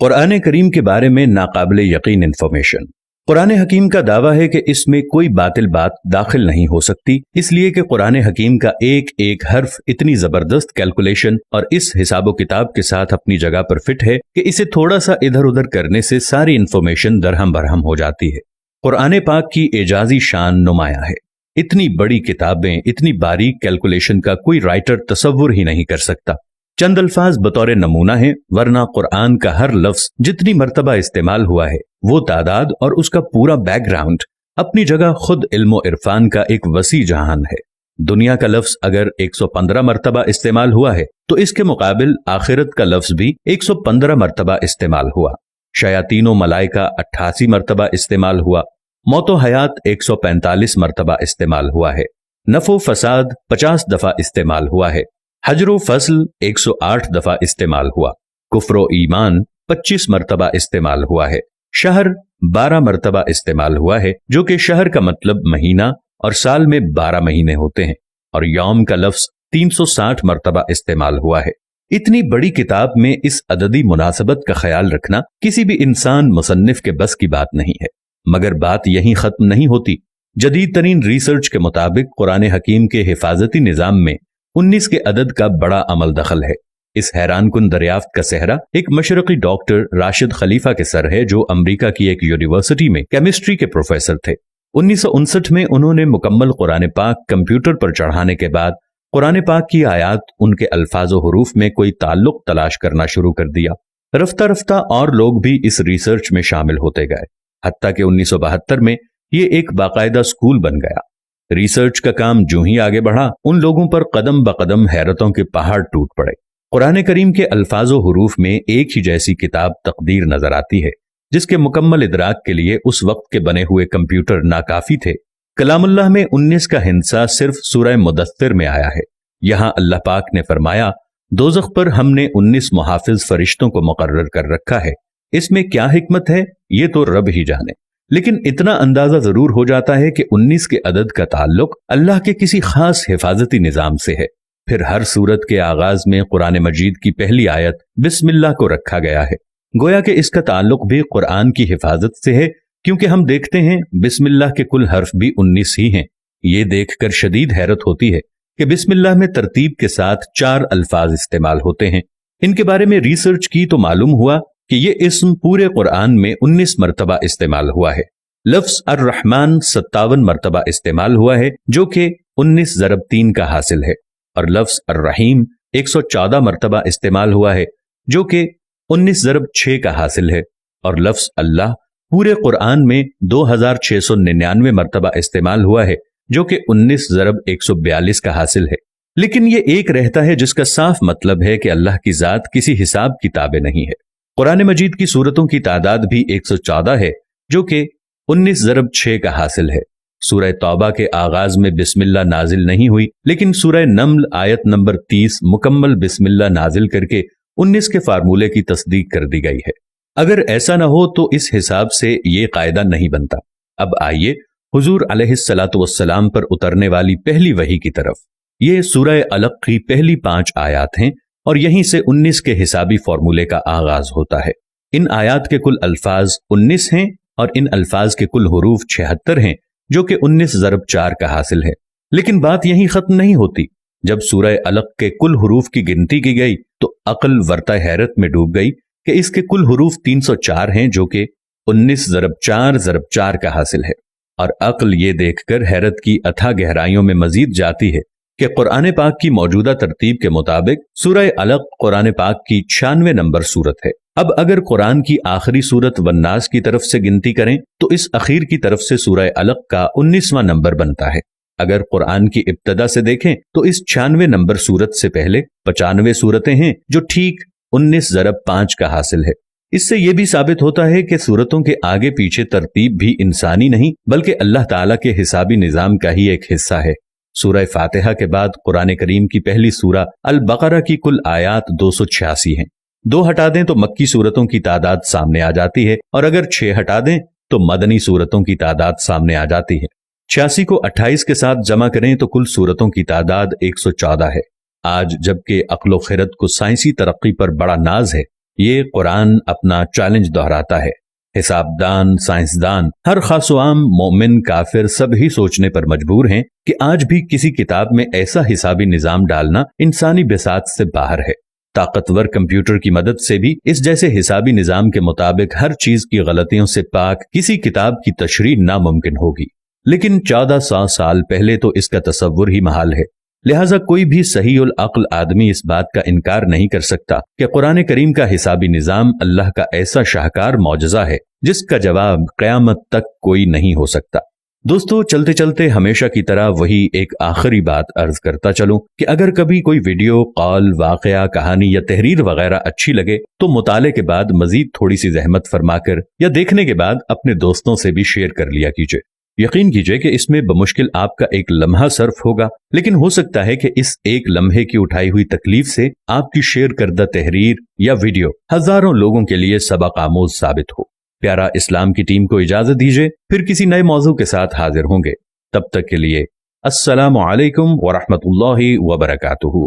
قرآن کریم کے بارے میں ناقابل یقین انفارمیشن۔ قرآن حکیم کا دعویٰ ہے کہ اس میں کوئی باطل بات داخل نہیں ہو سکتی، اس لیے کہ قرآن حکیم کا ایک ایک حرف اتنی زبردست کیلکولیشن اور اس حساب و کتاب کے ساتھ اپنی جگہ پر فٹ ہے کہ اسے تھوڑا سا ادھر ادھر کرنے سے ساری انفارمیشن درہم برہم ہو جاتی ہے۔ قرآن پاک کی اعجازی شان نمایاں ہے۔ اتنی بڑی کتابیں، اتنی باریک کیلکولیشن کا کوئی رائٹر تصور ہی نہیں کر سکتا۔ چند الفاظ بطور نمونہ ہیں، ورنہ قرآن کا ہر لفظ جتنی مرتبہ استعمال ہوا ہے وہ تعداد اور اس کا پورا بیک گراؤنڈ اپنی جگہ خود علم و عرفان کا ایک وسیع جہان ہے۔ دنیا کا لفظ اگر 115 مرتبہ استعمال ہوا ہے تو اس کے مقابل آخرت کا لفظ بھی 115 مرتبہ استعمال ہوا۔ شیاطین و ملائکہ 88 مرتبہ استعمال ہوا۔ موت و حیات 145 مرتبہ استعمال ہوا ہے۔ نفع و فساد 50 دفعہ استعمال ہوا ہے۔ حجر و فصل 108 دفعہ استعمال ہوا۔ کفر و ایمان 25 مرتبہ استعمال ہوا ہے۔ شہر 12 مرتبہ استعمال ہوا ہے، جو کہ شہر کا مطلب مہینہ اور سال میں 12 مہینے ہوتے ہیں، اور یوم کا لفظ 360 مرتبہ استعمال ہوا ہے۔ اتنی بڑی کتاب میں اس عددی مناسبت کا خیال رکھنا کسی بھی انسان مصنف کے بس کی بات نہیں ہے۔ مگر بات یہیں ختم نہیں ہوتی۔ جدید ترین ریسرچ کے مطابق قرآن حکیم کے حفاظتی نظام میں 19 کے عدد کا بڑا عمل دخل ہے۔ اس حیران کن دریافت کا سہرا ایک مشرقی ڈاکٹر راشد خلیفہ کے سر ہے، جو امریکہ کی ایک یونیورسٹی میں کیمسٹری کے پروفیسر تھے۔ 1959 میں انہوں نے مکمل قرآن پاک کمپیوٹر پر چڑھانے کے بعد قرآن پاک کی آیات، ان کے الفاظ و حروف میں کوئی تعلق تلاش کرنا شروع کر دیا۔ رفتہ رفتہ اور لوگ بھی اس ریسرچ میں شامل ہوتے گئے، حتیٰ کہ 1972 میں یہ ایک باقاعدہ سکول بن گیا۔ ریسرچ کا کام جو ہی آگے بڑھا، ان لوگوں پر قدم بقدم حیرتوں کے پہاڑ ٹوٹ پڑے۔ قرآن کریم کے الفاظ و حروف میں ایک ہی جیسی کتاب تقدیر نظر آتی ہے، جس کے مکمل ادراک کے لیے اس وقت کے بنے ہوئے کمپیوٹر ناکافی تھے۔ کلام اللہ میں 19 کا ہندسہ صرف سورہ مدثر میں آیا ہے۔ یہاں اللہ پاک نے فرمایا، دوزخ پر ہم نے 19 محافظ فرشتوں کو مقرر کر رکھا ہے۔ اس میں کیا حکمت ہے یہ تو رب ہی جانے، لیکن اتنا اندازہ ضرور ہو جاتا ہے کہ 19 کے عدد کا تعلق اللہ کے کسی خاص حفاظتی نظام سے ہے۔ پھر ہر سورت کے آغاز میں قرآن مجید کی پہلی آیت بسم اللہ کو رکھا گیا ہے، گویا کہ اس کا تعلق بھی قرآن کی حفاظت سے ہے، کیونکہ ہم دیکھتے ہیں بسم اللہ کے کل حرف بھی 19 ہی ہیں۔ یہ دیکھ کر شدید حیرت ہوتی ہے کہ بسم اللہ میں ترتیب کے ساتھ 4 الفاظ استعمال ہوتے ہیں۔ ان کے بارے میں ریسرچ کی تو معلوم ہوا کہ یہ اسم پورے قرآن میں 19 مرتبہ استعمال ہوا ہے۔ لفظ الرحمن 57 مرتبہ استعمال ہوا ہے، جو کہ 19 ضرب 3 کا حاصل ہے، اور لفظ الرحیم 114 مرتبہ استعمال ہوا ہے، جو کہ 19 ضرب 6 کا حاصل ہے، اور لفظ اللہ پورے قرآن میں 2699 مرتبہ استعمال ہوا ہے، جو کہ 19 ضرب 142 کا حاصل ہے۔ لیکن یہ ایک رہتا ہے جس کا صاف مطلب ہے کہ اللہ کی ذات کسی حساب کتاب نہیں ہے۔ قرآن مجید کی سورتوں کی تعداد بھی 114 ہے، جو کہ 19 ضرب 6 کا حاصل ہے۔ سورہ توبہ کے آغاز میں بسم اللہ نازل نہیں ہوئی، لیکن سورہ نمل آیت نمبر 30 مکمل بسم اللہ نازل کر کے 19 کے فارمولے کی تصدیق کر دی گئی ہے۔ اگر ایسا نہ ہو تو اس حساب سے یہ قاعدہ نہیں بنتا۔ اب آئیے حضور علیہ الصلاۃ والسلام پر اترنے والی پہلی وحی کی طرف۔ یہ سورہ علق کی پہلی 5 آیات ہیں، اور یہیں سے 19 کے حسابی فارمولے کا آغاز ہوتا ہے۔ ان آیات کے کل الفاظ 19 ہیں، اور ان الفاظ کے کل حروف 76 ہیں، جو کہ 19 ضرب 4 کا حاصل ہے۔ لیکن بات یہیں ختم نہیں ہوتی۔ جب سورہ علق کے کل حروف کی گنتی کی گئی تو عقل ورطہ حیرت میں ڈوب گئی کہ اس کے کل حروف 304 ہیں، جو کہ 19 ضرب 4 ضرب 4 کا حاصل ہے۔ اور عقل یہ دیکھ کر حیرت کی اتھاہ گہرائیوں میں مزید جاتی ہے کہ قرآن پاک کی موجودہ ترتیب کے مطابق سورہ علق قرآن پاک کی 96 نمبر سورت ہے۔ اب اگر قرآن کی آخری سورت والناس کی طرف سے گنتی کریں تو اس اخیر کی طرف سے سورہ علق کا 19واں نمبر بنتا ہے۔ اگر قرآن کی ابتدا سے دیکھیں تو اس 96 نمبر سورت سے پہلے 95 سورتیں ہیں، جو ٹھیک 19 ضرب 5 کا حاصل ہے۔ اس سے یہ بھی ثابت ہوتا ہے کہ سورتوں کے آگے پیچھے ترتیب بھی انسانی نہیں بلکہ اللہ تعالیٰ کے حسابی نظام کا ہی ایک حصہ ہے۔ سورہ فاتحہ کے بعد قرآن کریم کی پہلی سورہ البقرہ کی کل آیات 286 ہیں۔ 2 ہٹا دیں تو مکی سورتوں کی تعداد سامنے آ جاتی ہے، اور اگر 6 ہٹا دیں تو مدنی سورتوں کی تعداد سامنے آ جاتی ہے۔ 86 کو 28 کے ساتھ جمع کریں تو کل سورتوں کی تعداد 114 ہے۔ آج جبکہ عقل و خرد کو سائنسی ترقی پر بڑا ناز ہے، یہ قرآن اپنا چیلنج دہراتا ہے۔ حساب دان، سائنسدان، ہر خاص و عام، مومن، کافر سب ہی سوچنے پر مجبور ہیں کہ آج بھی کسی کتاب میں ایسا حسابی نظام ڈالنا انسانی بساط سے باہر ہے۔ طاقتور کمپیوٹر کی مدد سے بھی اس جیسے حسابی نظام کے مطابق ہر چیز کی غلطیوں سے پاک کسی کتاب کی تشریح ناممکن ہوگی، لیکن 1400 سال پہلے تو اس کا تصور ہی محال ہے۔ لہٰذا کوئی بھی صحیح العقل آدمی اس بات کا انکار نہیں کر سکتا کہ قرآن کریم کا حسابی نظام اللہ کا ایسا شاہکار معجزہ ہے جس کا جواب قیامت تک کوئی نہیں ہو سکتا۔ دوستو، چلتے چلتے ہمیشہ کی طرح وہی ایک آخری بات عرض کرتا چلوں کہ اگر کبھی کوئی ویڈیو، قول، واقعہ، کہانی یا تحریر وغیرہ اچھی لگے تو مطالعے کے بعد مزید تھوڑی سی زحمت فرما کر یا دیکھنے کے بعد اپنے دوستوں سے بھی شیئر کر لیا کیجئے۔ یقین کیجئے کہ اس میں بمشکل آپ کا ایک لمحہ صرف ہوگا، لیکن ہو سکتا ہے کہ اس ایک لمحے کی اٹھائی ہوئی تکلیف سے آپ کی شیئر کردہ تحریر یا ویڈیو ہزاروں لوگوں کے لیے سبق آموز ثابت ہو۔ پیارا اسلام کی ٹیم کو اجازت دیجئے، پھر کسی نئے موضوع کے ساتھ حاضر ہوں گے۔ تب تک کے لیے السلام علیکم ورحمۃ اللہ وبرکاتہ۔